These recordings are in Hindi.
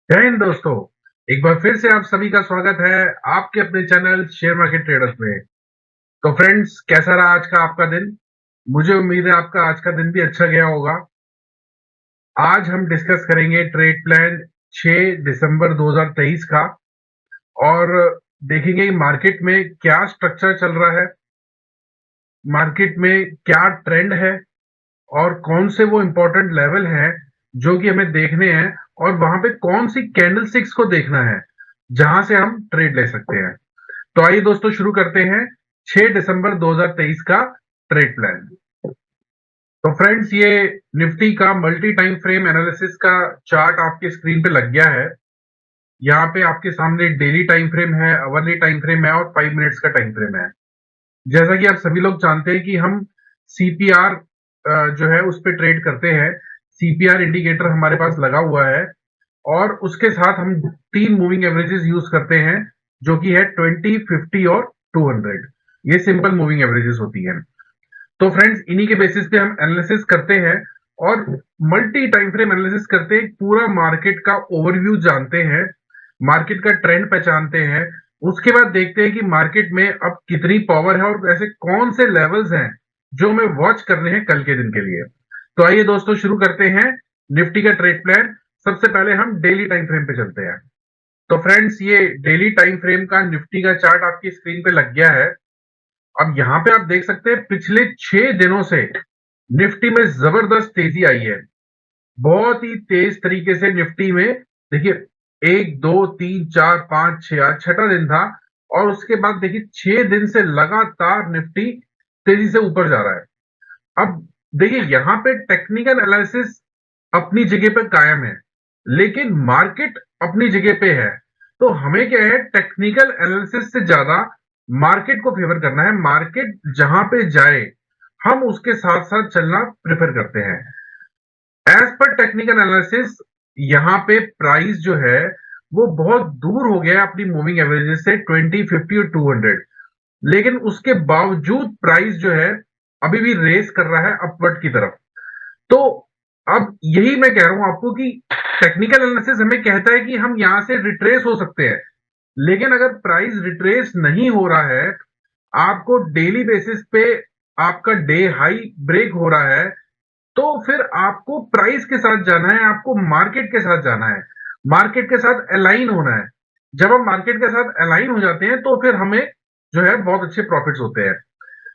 जय हिंद दोस्तों। एक बार फिर से आप सभी का स्वागत है आपके अपने चैनल शेयर मार्केट ट्रेडर्स में। तो फ्रेंड्स, कैसा रहा आज का आपका दिन? मुझे उम्मीद है आपका आज का दिन भी अच्छा गया होगा। आज हम डिस्कस करेंगे ट्रेड प्लान 6 दिसंबर 2023 का, और देखेंगे कि मार्केट में क्या स्ट्रक्चर चल रहा है, मार्केट में क्या ट्रेंड है, और कौन से वो इंपॉर्टेंट लेवल हैं जो कि हमें देखने हैं, और वहां पे कौन सी कैंडल स्टिक्स को देखना है जहां से हम ट्रेड ले सकते हैं। तो आइए दोस्तों, शुरू करते हैं 6 दिसंबर 2023 का ट्रेड प्लान। तो फ्रेंड्स, ये निफ्टी का मल्टी टाइम फ्रेम एनालिसिस का चार्ट आपके स्क्रीन पे लग गया है। यहाँ पे आपके सामने डेली टाइम फ्रेम है, आवरली टाइम फ्रेम है और 5 मिनट्स का टाइम फ्रेम है। जैसा कि आप सभी लोग जानते हैं कि हम सीपीआर जो है उस पे ट्रेड करते हैं। सीपीआर इंडिकेटर हमारे पास लगा हुआ है, और उसके साथ हम 3 मूविंग एवरेजेस यूज करते हैं, जो कि है 20, 50 और 200। ये सिंपल मूविंग एवरेजेस होती है। तो फ्रेंड्स, इन्हीं के बेसिस पे हम एनालिसिस करते हैं और मल्टी टाइम फ्रेम एनालिसिस करते हैं। पूरा मार्केट का ओवरव्यू जानते हैं, मार्केट का ट्रेंड पहचानते हैं। उसके बाद देखते हैं कि मार्केट में अब कितनी पावर है और ऐसे कौन से लेवल्स हैं जो हमें वॉच करने हैं कल के दिन के लिए। तो आइए दोस्तों, शुरू करते हैं निफ्टी का ट्रेड प्लान। सबसे पहले हम डेली टाइम फ्रेम पे चलते हैं। तो फ्रेंड्स, ये डेली टाइम फ्रेम का निफ्टी का चार्ट आपकी स्क्रीन पे लग गया है। अब यहाँ पे आप देख सकते हैं पिछले 6 दिनों से निफ्टी में जबरदस्त तेजी आई है। बहुत ही तेज तरीके से निफ्टी में, देखिए, 1 2 3 4 5 6, आज छठा दिन था, और उसके बाद देखिए 6 दिन से लगातार निफ्टी तेजी से ऊपर जा रहा है। अब देखिए, यहाँ पे टेक्निकल एनालिसिस अपनी जगह पे कायम है, लेकिन मार्केट अपनी जगह पे है। तो हमें क्या है, टेक्निकल एनालिसिस से ज्यादा मार्केट को फेवर करना है। मार्केट जहां पे जाए हम उसके साथ साथ चलना प्रेफर करते हैं। एज पर टेक्निकल एनालिसिस, यहाँ पे प्राइस जो है वो बहुत दूर हो गया है अपनी मूविंग एवरेजेस से, 20, 50 और 200। लेकिन उसके बावजूद प्राइस जो है अभी भी रेस कर रहा है अपवर्ड की तरफ। तो अब यही मैं कह रहा हूं आपको कि टेक्निकल एनालिसिस हमें कहता है कि हम यहां से रिट्रेस हो सकते हैं, लेकिन अगर प्राइस रिट्रेस नहीं हो रहा है, आपको डेली बेसिस पे आपका डे हाई ब्रेक हो रहा है, तो फिर आपको प्राइस के साथ जाना है, आपको मार्केट के साथ जाना है, मार्केट के साथ अलाइन होना है। जब हम मार्केट के साथ अलाइन हो जाते हैं तो फिर हमें जो है बहुत अच्छे प्रॉफिट्स होते हैं।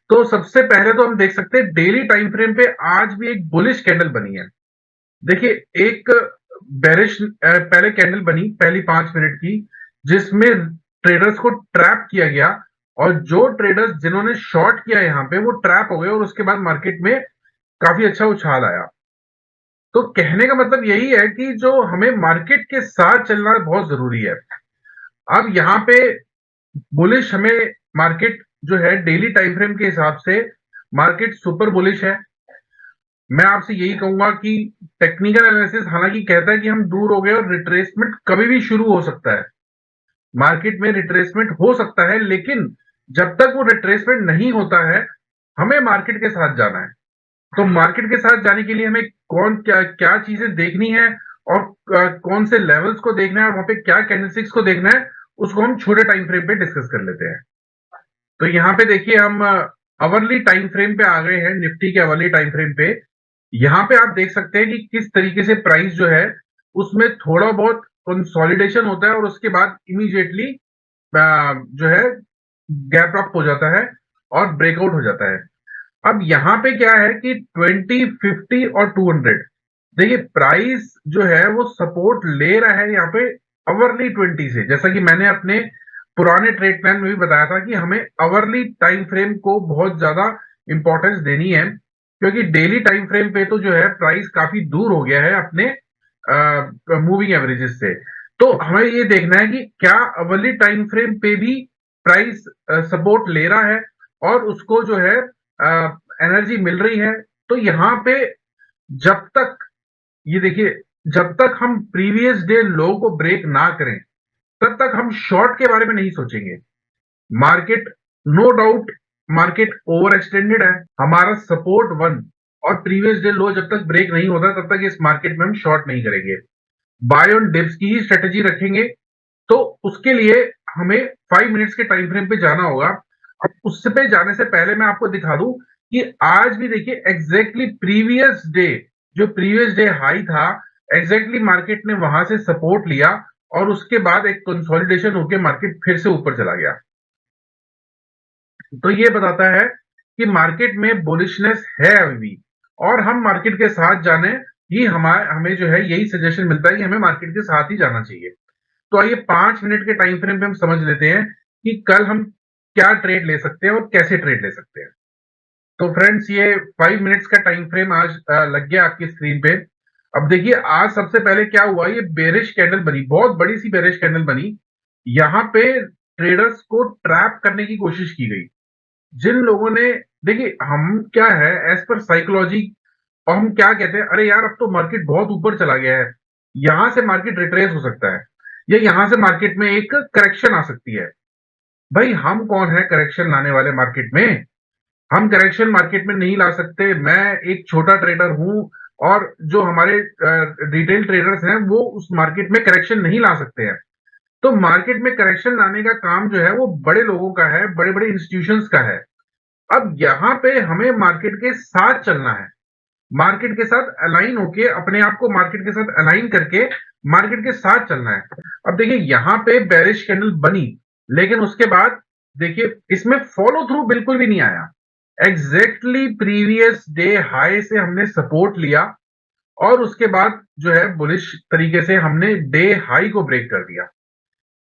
तो सबसे पहले तो हम देख सकते हैं डेली टाइम फ्रेम पे आज भी एक बुलिश कैंडल बनी है। देखिए, एक बेरिश पहले कैंडल बनी, पहली 5 मिनट की, जिसमें ट्रेडर्स को ट्रैप किया गया, और जो ट्रेडर्स जिन्होंने शॉर्ट किया यहाँ पे वो ट्रैप हो गए, और उसके बाद मार्केट में काफी अच्छा उछाल आया। तो कहने का मतलब यही है कि जो हमें मार्केट के साथ चलना बहुत जरूरी है। अब यहाँ पे बुलिश हमें मार्केट जो है डेली टाइम फ्रेम के हिसाब से मार्केट सुपर बुलिश है। मैं आपसे यही कहूंगा कि टेक्निकल एनालिसिस हालांकि कहता है कि हम दूर हो गए और रिट्रेसमेंट कभी भी शुरू हो सकता है, मार्केट में रिट्रेसमेंट हो सकता है, लेकिन जब तक वो रिट्रेसमेंट नहीं होता है हमें मार्केट के साथ जाना है। तो मार्केट के साथ जाने के लिए हमें कौन क्या क्या चीजें देखनी है, और कौन से लेवल्स को देखना है, और वहां पे क्या कैंडलस्टिक्स को देखना है, उसको हम छोटे टाइम फ्रेम पे डिस्कस कर लेते हैं। तो यहाँ पे देखिए, हम अवरली टाइम फ्रेम पे आ गए हैं, निफ्टी के अवरली टाइम फ्रेम पे। यहाँ पे आप देख सकते हैं कि किस तरीके से प्राइस जो है उसमें थोड़ा बहुत कंसोलिडेशन होता है, और उसके बाद इमीडिएटली जो है गैप अप हो जाता है और ब्रेकआउट हो जाता है। अब यहाँ पे क्या है कि 20, 50 और 200, देखिए प्राइस जो है वो सपोर्ट ले रहा है यहाँ पे अवरली 20 से। जैसा कि मैंने अपने पुराने ट्रेड प्लान में भी बताया था कि हमें अवरली टाइम फ्रेम को बहुत ज्यादा इंपॉर्टेंस देनी है, क्योंकि डेली टाइम फ्रेम पे तो जो है प्राइस काफी दूर हो गया है अपने मूविंग एवरेजेस से। तो हमें ये देखना है कि क्या अवरली टाइम फ्रेम पे भी प्राइस सपोर्ट ले रहा है और उसको जो है एनर्जी मिल रही है। तो यहाँ पे जब तक, ये देखिए, जब तक हम प्रीवियस डे लो को ब्रेक ना करें तब तक हम शॉर्ट के बारे में नहीं सोचेंगे। Market, no doubt, market overextended है। हमारा सपोर्ट 1 और प्रीवियस डे लो जब तक ब्रेक नहीं होता तब तक इस मार्केट में हम शॉर्ट नहीं करेंगे। बाय ऑन डिप्स की ही स्ट्रेटेजी रखेंगे, तो उसके लिए हमें 5 मिनट्स के टाइम फ्रेम पे जाना होगा। अब उससे पे जाने से पहले मैं आपको दिखा दूं कि आज भी देखिए एग्जैक्टली प्रीवियस डे, जो प्रीवियस डे हाई था, एग्जैक्टली मार्केट ने वहां से सपोर्ट लिया और उसके बाद एक कंसोलिडेशन होकर मार्केट फिर से ऊपर चला गया। तो ये बताता है कि मार्केट में बुलिशनेस है अभी भी, और हम मार्केट के साथ जाने ही हमें जो है यही सजेशन मिलता है कि हमें मार्केट के साथ ही जाना चाहिए। तो आइए 5 मिनट के टाइम फ्रेम पे हम समझ लेते हैं कि कल हम क्या ट्रेड ले सकते हैं और कैसे ट्रेड ले सकते हैं। तो फ्रेंड्स, ये 5 मिनट्स का टाइम फ्रेम आज लग गया आपकी स्क्रीन पे। अब देखिए आज सबसे पहले क्या हुआ, ये बेरिश कैंडल बनी, बहुत बड़ी सी बेरिश कैंडल बनी। यहाँ पे ट्रेडर्स को ट्रैप करने की कोशिश की गई। जिन लोगों ने, देखिए हम क्या है एज पर साइकोलॉजी, और हम क्या कहते हैं, अरे यार अब तो मार्केट बहुत ऊपर चला गया है, यहां से मार्केट रिट्रेस हो सकता है, या यहां से मार्केट में एक करेक्शन आ सकती है। भाई हम कौन है करेक्शन लाने वाले मार्केट में? हम करेक्शन मार्केट में नहीं ला सकते। मैं एक छोटा ट्रेडर हूं, और जो हमारे रिटेल ट्रेडर्स हैं वो उस मार्केट में करेक्शन नहीं ला सकते हैं। तो मार्केट में करेक्शन लाने का काम जो है वो बड़े लोगों का है, बड़े बड़े इंस्टीट्यूशंस का है। अब यहाँ पे हमें मार्केट के साथ चलना है, मार्केट के साथ अलाइन होके, अपने आप को मार्केट के साथ अलाइन करके मार्केट के साथ चलना है। अब देखिए यहाँ पे बेरिश कैंडल बनी, लेकिन उसके बाद देखिए इसमें फॉलो थ्रू बिल्कुल भी नहीं आया। एग्जैक्टली प्रीवियस डे हाई से हमने सपोर्ट लिया, और उसके बाद जो है बुलिश तरीके से हमने डे हाई को ब्रेक कर दिया।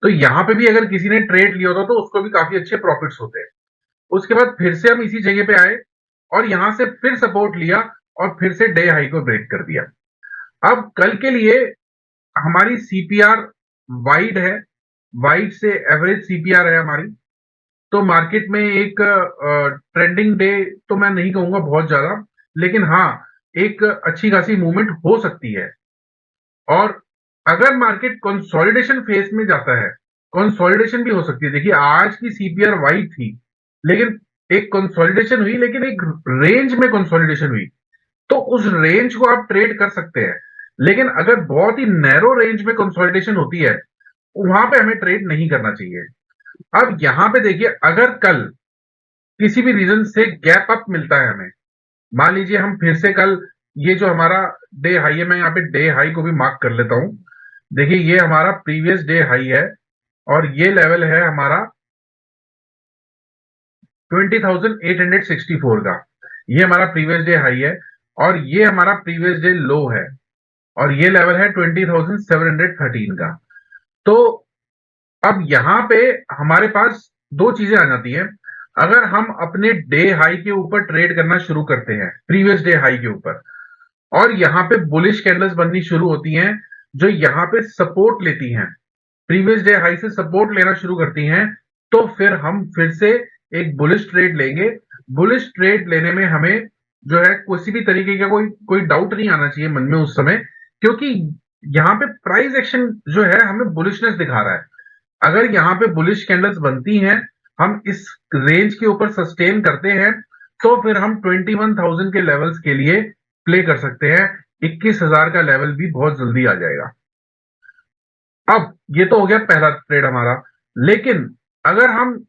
तो यहाँ पे भी अगर किसी ने ट्रेड लिया होता तो उसको भी काफी अच्छे प्रॉफिट्स होते हैं। उसके बाद फिर से हम इसी जगह पे आए, और यहां से फिर सपोर्ट लिया, और फिर से डे हाई को ब्रेक कर दिया। अब कल के लिए हमारी सीपीआर वाइड है, वाइड से एवरेज सीपीआर है हमारी। तो मार्केट में एक ट्रेंडिंग डे तो मैं नहीं कहूंगा बहुत ज्यादा, लेकिन हाँ एक अच्छी खासी मूवमेंट हो सकती है। और अगर मार्केट कंसोलिडेशन फेज में जाता है, कंसोलिडेशन भी हो सकती है। देखिए आज की सीपीआर वाइड थी, लेकिन एक कंसोलिडेशन हुई, लेकिन एक रेंज में कंसोलिडेशन हुई, तो उस रेंज को आप ट्रेड कर सकते हैं। लेकिन अगर बहुत ही नैरो रेंज में कंसोलिडेशन होती है, वहां पे हमें ट्रेड नहीं करना चाहिए। अब यहां पे देखिए, अगर कल किसी भी रीजन से गैप अप मिलता है हमें, मान लीजिए हम फिर से कल, ये जो हमारा डे हाई है, मैं यहाँ पे डे हाई को भी मार्क कर लेता हूं। देखिए ये हमारा प्रीवियस डे हाई है, और ये लेवल है हमारा 20,864 का। ये हमारा प्रीवियस डे हाई है, और ये हमारा प्रीवियस डे लो है, और ये लेवल है 20,713 का। तो अब यहां पे हमारे पास दो चीजें आ जाती हैं। अगर हम अपने डे हाई के ऊपर ट्रेड करना शुरू करते हैं, प्रीवियस डे हाई के ऊपर, और यहाँ पे बुलिश कैंडल्स बननी शुरू होती हैं जो यहाँ पे सपोर्ट लेती हैं, प्रीवियस डे हाई से सपोर्ट लेना शुरू करती हैं, तो फिर हम फिर से एक बुलिश ट्रेड लेंगे। बुलिश ट्रेड लेने में हमें जो है किसी भी तरीके का कोई कोई डाउट नहीं आना चाहिए मन में उस समय, क्योंकि यहाँ पे प्राइस एक्शन जो है हमें बुलिशनेस दिखा रहा है। अगर यहाँ पे बुलिश कैंडल्स बनती हैं, हम इस रेंज के ऊपर सस्टेन करते हैं, तो फिर हम 21,000 के लेवल्स के लिए प्ले कर सकते हैं। 21,000 का लेवल भी बहुत जल्दी आ जाएगा। अब ये तो हो गया पहला ट्रेड हमारा, लेकिन अगर हम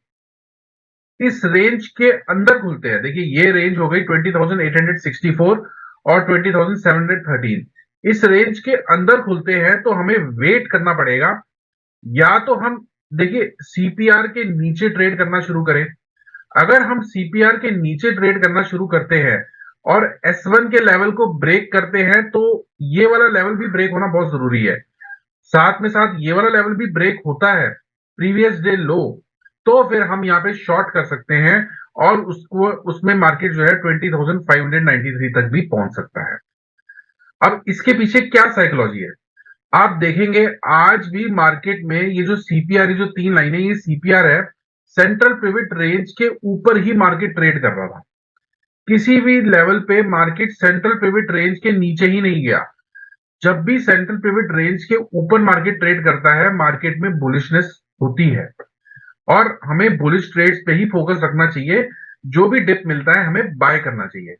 इस रेंज के अंदर खुलते हैं, देखिए ये रेंज हो गई 20,864 और 20,713, इस रेंज के अंदर खुलते हैं तो हमें वेट करना पड़ेगा। या तो हम देखिए सीपीआर के नीचे ट्रेड करना शुरू करें। अगर हम सीपीआर के नीचे ट्रेड करना शुरू करते हैं और S1 के लेवल को ब्रेक करते हैं, तो ये वाला लेवल भी ब्रेक होना बहुत जरूरी है। साथ में साथ ये वाला लेवल भी ब्रेक होता है, प्रीवियस डे लो, तो फिर हम यहाँ पे शॉर्ट कर सकते हैं, और उसको उसमें मार्केट जो है 20,593 तक भी पहुंच सकता है। अब इसके पीछे क्या साइकोलॉजी है आप देखेंगे, आज भी मार्केट में ये जो सीपीआर, ये जो तीन लाइनें, ये सीपीआर है, सेंट्रल पिवट रेंज के ऊपर ही मार्केट ट्रेड कर रहा था। किसी भी लेवल पे मार्केट सेंट्रल पिवट रेंज के नीचे ही नहीं गया। जब भी सेंट्रल पिवट रेंज के ऊपर मार्केट ट्रेड करता है, मार्केट में बुलिशनेस होती है, और हमें बुलिश ट्रेड्स पे ही फोकस रखना चाहिए। जो भी डिप मिलता है हमें बाय करना चाहिए।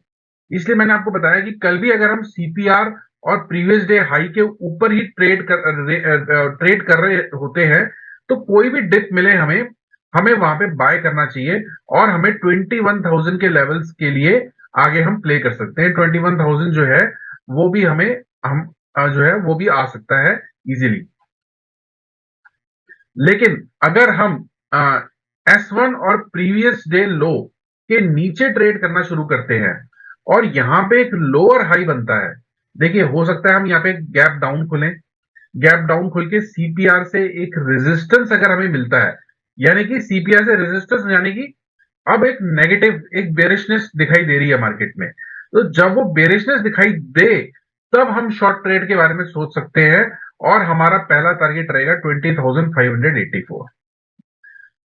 इसलिए मैंने आपको बताया कि कल भी अगर हम सीपीआर और प्रीवियस डे हाई के ऊपर ही ट्रेड कर रहे होते हैं, तो कोई भी डिप मिले हमें हमें वहां पे बाय करना चाहिए और हमें 21,000 के लेवल्स के लिए आगे हम प्ले कर सकते हैं। 21,000 जो है वो भी हमें हम जो है वो भी आ सकता है इजीली। लेकिन अगर हम S1 और प्रीवियस डे लो के नीचे ट्रेड करना शुरू करते हैं और यहां पे एक लोअर हाई बनता है, देखिए हो सकता है हम यहाँ पे गैप डाउन खुलें, गैप डाउन खुल के सीपीआर से एक रेजिस्टेंस अगर हमें मिलता है, यानी कि सीपीआर से रेजिस्टेंस यानी कि अब एक नेगेटिव एक बेरिशनेस दिखाई दे रही है मार्केट में, तो जब वो बेरिशनेस दिखाई दे तब हम शॉर्ट ट्रेड के बारे में सोच सकते हैं और हमारा पहला टारगेट रहेगा 20,584।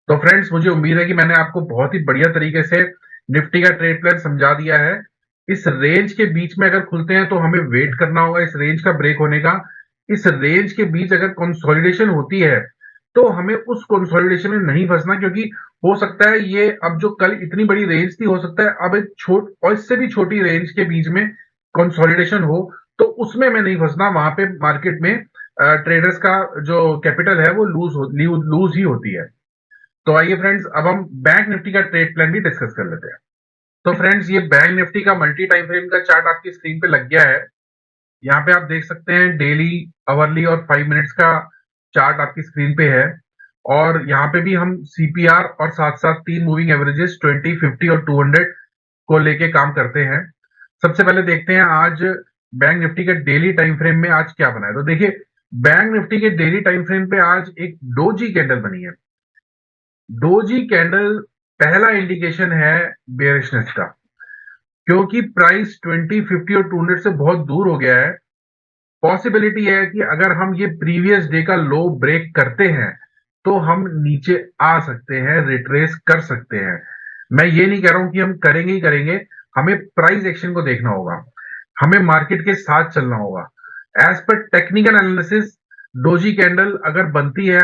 तो फ्रेंड्स मुझे उम्मीद है कि मैंने आपको बहुत ही बढ़िया तरीके से निफ्टी का ट्रेड प्लान समझा दिया है। इस रेंज के बीच में अगर खुलते हैं तो हमें वेट करना होगा इस रेंज का ब्रेक होने का। इस रेंज के बीच अगर कंसोलिडेशन होती है तो हमें उस कंसोलिडेशन में नहीं फंसना, क्योंकि हो सकता है ये अब जो कल इतनी बड़ी रेंज थी, हो सकता है अब एक छोट और इससे भी छोटी रेंज के बीच में कंसोलिडेशन हो, तो उसमें मैं नहीं फंसना। वहां पे मार्केट में ट्रेडर्स का जो कैपिटल है वो लूज ही होती है। तो आइए फ्रेंड्स अब हम बैंक निफ्टी का ट्रेड प्लान भी डिस्कस कर लेते हैं। तो फ्रेंड्स ये बैंक निफ्टी का मल्टी टाइम फ्रेम का चार्ट आपकी स्क्रीन पे लग गया है। यहाँ पे आप देख सकते हैं डेली, अवरली और 5 मिनट्स का चार्ट आपकी स्क्रीन पे है। और यहाँ पे भी हम सीपीआर और साथ साथ तीन मूविंग एवरेजेस 20, 50 और 200 को लेके काम करते हैं। सबसे पहले देखते हैं आज बैंक निफ्टी के डेली टाइम फ्रेम में आज क्या बना है। तो देखिए बैंक निफ्टी के डेली टाइम फ्रेम पे आज एक डोजी कैंडल बनी है। डोजी कैंडल पहला इंडिकेशन है बेयरिशनेस का, क्योंकि प्राइस 20, 50 और 200 से बहुत दूर हो गया है। पॉसिबिलिटी है कि अगर हम ये प्रीवियस डे का लो ब्रेक करते हैं तो हम नीचे आ सकते हैं, रिट्रेस कर सकते हैं। मैं ये नहीं कह रहा हूं कि हम करेंगे ही करेंगे, हमें प्राइस एक्शन को देखना होगा, हमें मार्केट के साथ चलना होगा। As per technical analysis doji candle अगर बनती है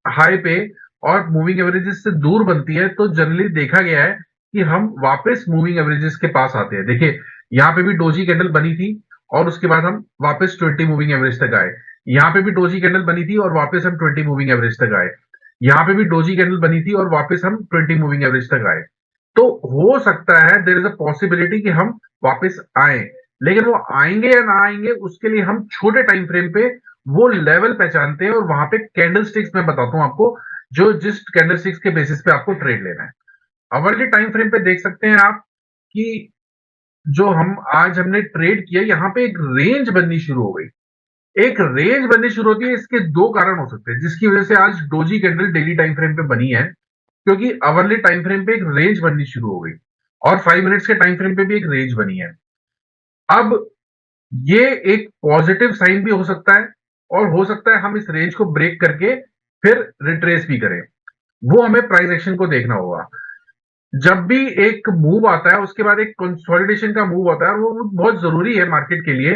हाई पे और मूविंग एवरेजेस से दूर बनती है तो जनरली देखा गया है कि हम वापस मूविंग एवरेजेस के पास आते हैं। देखिए यहाँ पे भी डोजी कैंडल बनी थी और उसके बाद हम वापस 20 मूविंग एवरेज तक आए। यहाँ पे भी डोजी कैंडल बनी थी और वापस हम 20 मूविंग एवरेज तक आए। यहाँ पे भी डोजी कैंडल बनी थी और वापस हम 20 मूविंग एवरेज तक आए। तो हो सकता है देयर इज अ पॉसिबिलिटी कि हम वापस आए, लेकिन वो आएंगे या ना आएंगे उसके लिए हम छोटे टाइम फ्रेम पे वो लेवल पहचानते हैं और वहां पे कैंडल स्टिक्स मैं बताता हूं आपको, जो जिस कैंडल स्टिक्स के बेसिस पे आपको ट्रेड लेना है। अवरली टाइम फ्रेम पे देख सकते हैं आप कि जो हम आज हमने ट्रेड किया यहाँ पे एक रेंज बननी शुरू हो गई। एक रेंज बननी शुरू होती है, इसके दो कारण हो सकते हैं जिसकी वजह से आज doji candle daily time frame पे बनी है, क्योंकि अवरली टाइम फ्रेम पे एक रेंज बननी शुरू हो गई और 5 मिनट्स के टाइम फ्रेम पे भी एक रेंज बनी है। अब ये एक पॉजिटिव साइन भी हो सकता है और हो सकता है हम इस रेंज को ब्रेक करके फिर रिट्रेस भी करें। वो हमें प्राइस एक्शन को देखना होगा। जब भी एक मूव आता है उसके बाद एक कंसोलिडेशन का मूव आता है, और वो बहुत जरूरी है मार्केट के लिए,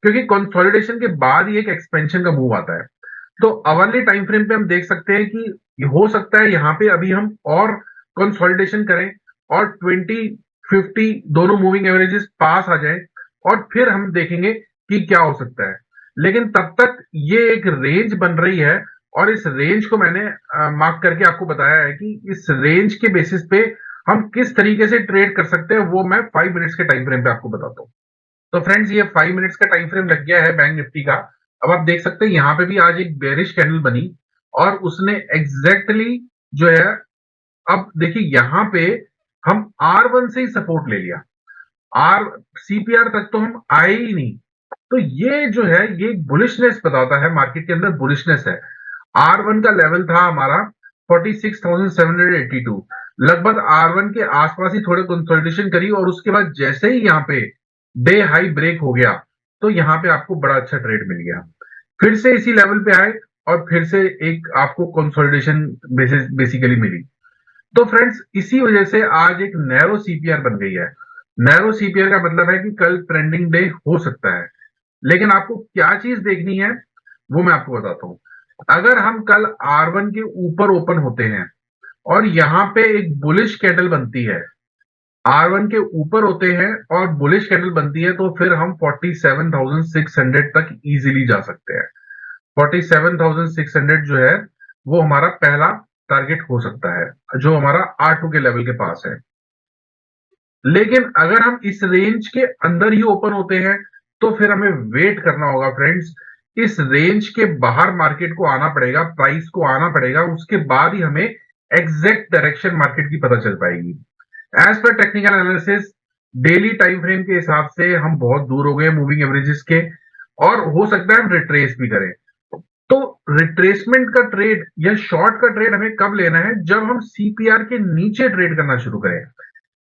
क्योंकि कंसोलिडेशन के बाद ही एक एक्सपेंशन का मूव आता है। तो अवरली टाइम फ्रेम पे हम देख सकते हैं कि हो सकता है यहाँ पे अभी हम और कंसोलिडेशन करें और 20, 50 दोनों मूविंग एवरेजेस पास आ जाए और फिर हम देखेंगे कि क्या हो सकता है। लेकिन तब तक ये एक रेंज बन रही है और इस रेंज को मैंने मार्क करके आपको बताया है कि इस रेंज के बेसिस पे हम किस तरीके से ट्रेड कर सकते हैं, वो मैं 5 मिनट्स के टाइम फ्रेम पे आपको बताता हूँ। तो फ्रेंड्स ये 5 मिनट्स का टाइम फ्रेम लग गया है बैंक निफ्टी का। अब आप देख सकते हैं यहाँ पे भी आज एक बेरिश कैंडल बनी और उसने एग्जैक्टली जो है, अब देखिए यहाँ पे हम R1 से ही सपोर्ट ले लिया, आर सीपीआर तक तो हम आए ही नहीं। तो ये जो है ये बुलिशनेस बताता है, मार्केट के अंदर बुलिशनेस है। R1 का लेवल था हमारा 46,782, लगभग R1 के आसपास ही थोड़े कंसोलिडेशन करी और उसके बाद जैसे ही यहाँ पे डे हाई ब्रेक हो गया तो यहाँ पे आपको बड़ा अच्छा ट्रेड मिल गया, फिर से इसी लेवल पे आए और फिर से एक आपको कंसोलिडेशन बेसिकली मिली। तो फ्रेंड्स इसी वजह से आज एक नैरो सीपीआर बन गई है। नैरो सीपीआर का मतलब है कि कल ट्रेंडिंग डे हो सकता है, लेकिन आपको क्या चीज देखनी है वो मैं आपको बताता हूं। अगर हम कल R1 के ऊपर ओपन होते हैं और यहाँ पे एक बुलिश कैंडल बनती है R1 के ऊपर होते हैं और बुलिश कैंडल बनती है तो फिर हम 47,600 तक इजीली जा सकते हैं। 47,600 जो है वो हमारा पहला टारगेट हो सकता है, जो हमारा R2 के लेवल के पास है। लेकिन अगर हम इस रेंज के अंदर ही ओपन होते हैं तो फिर हमें वेट करना होगा फ्रेंड्स। इस रेंज के बाहर मार्केट को आना पड़ेगा, प्राइस को आना पड़ेगा, उसके बाद ही हमें एग्जैक्ट डायरेक्शन मार्केट की पता चल पाएगी। As per technical analysis daily time frame के हिसाब से हम बहुत दूर हो गए मूविंग एवरेजेस के, और हो सकता है हम रिट्रेस भी करें। तो रिट्रेसमेंट का ट्रेड या शॉर्ट का ट्रेड हमें कब लेना है? जब हम सीपीआर के नीचे ट्रेड करना शुरू करें।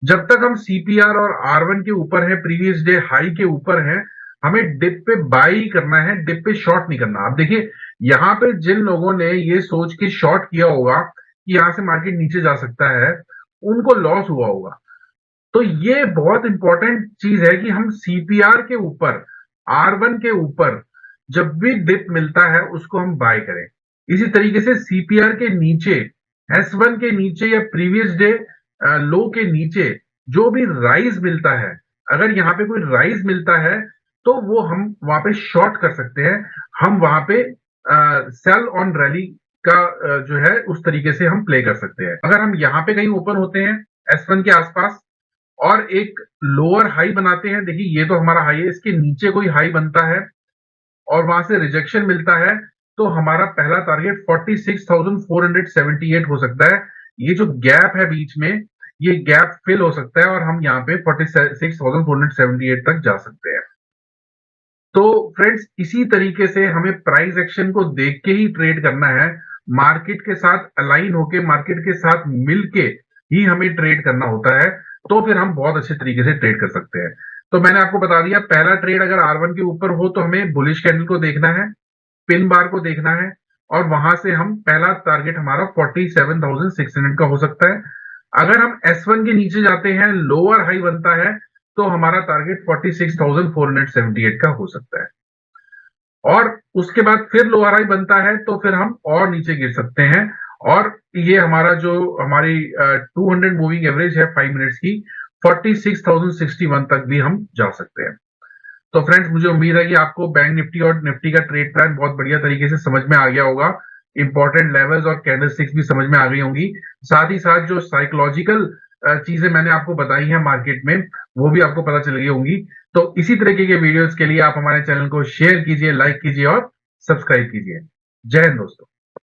जब तक हम सीपीआर और R1 के ऊपर है, प्रीवियस डे हाई के ऊपर है, हमें डिप पे बाई करना है, डिप पे शॉर्ट नहीं करना। अब देखिए यहाँ पे जिन लोगों ने ये सोच के शॉर्ट किया होगा कि यहां से मार्केट नीचे जा सकता है, उनको लॉस हुआ होगा। तो ये बहुत इंपॉर्टेंट चीज है कि हम सीपीआर के ऊपर, R1 के ऊपर जब भी डिप मिलता है उसको हम बाय करें। इसी तरीके से सीपीआर के नीचे, S1 के नीचे या प्रीवियस डे लो के नीचे जो भी राइज मिलता है, अगर यहाँ पे कोई राइज मिलता है तो वो हम वहां पे शॉर्ट कर सकते हैं। हम वहां पे सेल ऑन रैली का जो है उस तरीके से हम प्ले कर सकते हैं। अगर हम यहाँ पे कहीं ओपन होते हैं S1 के आसपास और एक लोअर हाई बनाते हैं, देखिए ये तो हमारा हाई है, इसके नीचे कोई हाई बनता है और वहां से रिजेक्शन मिलता है तो हमारा पहला टारगेट 46,478 हो सकता है। ये जो गैप है बीच में, ये गैप फिल हो सकता है और हम यहाँ पे 46,478 तक जा सकते हैं। तो फ्रेंड्स इसी तरीके से हमें प्राइस एक्शन को देख के ही ट्रेड करना है, मार्केट के साथ अलाइन होके, मार्केट के साथ मिलके ही हमें ट्रेड करना होता है, तो फिर हम बहुत अच्छे तरीके से ट्रेड कर सकते हैं। तो मैंने आपको बता दिया, पहला ट्रेड अगर R1 के ऊपर हो तो हमें बुलिश कैंडल को देखना है, पिन बार को देखना है, और वहां से हम पहला टारगेट हमारा 47,600 का हो सकता है। अगर हम S1 के नीचे जाते हैं, लोअर हाई बनता है, तो हमारा टारगेट 46,478 का हो सकता है। और उसके बाद फिर लोअर हाई बनता है तो फिर हम और नीचे गिर सकते हैं, और ये हमारा जो हमारी 200 मूविंग एवरेज है 5 मिनट्स की, 46,061 तक भी हम जा सकते हैं। तो फ्रेंड्स मुझे उम्मीद है कि आपको बैंक निफ्टी और निफ्टी का ट्रेड प्लान बहुत बढ़िया तरीके से समझ में आ गया होगा। इंपॉर्टेंट लेवल्स और कैंडलस्टिक्स भी समझ में आ गई होंगी। साथ ही साथ जो साइकोलॉजिकल चीजें मैंने आपको बताई हैं मार्केट में, वो भी आपको पता चल गई होंगी। तो इसी तरीके के वीडियोस के लिए आप हमारे चैनल को शेयर कीजिए, लाइक कीजिए और सब्सक्राइब कीजिए। जय हिंद दोस्तों।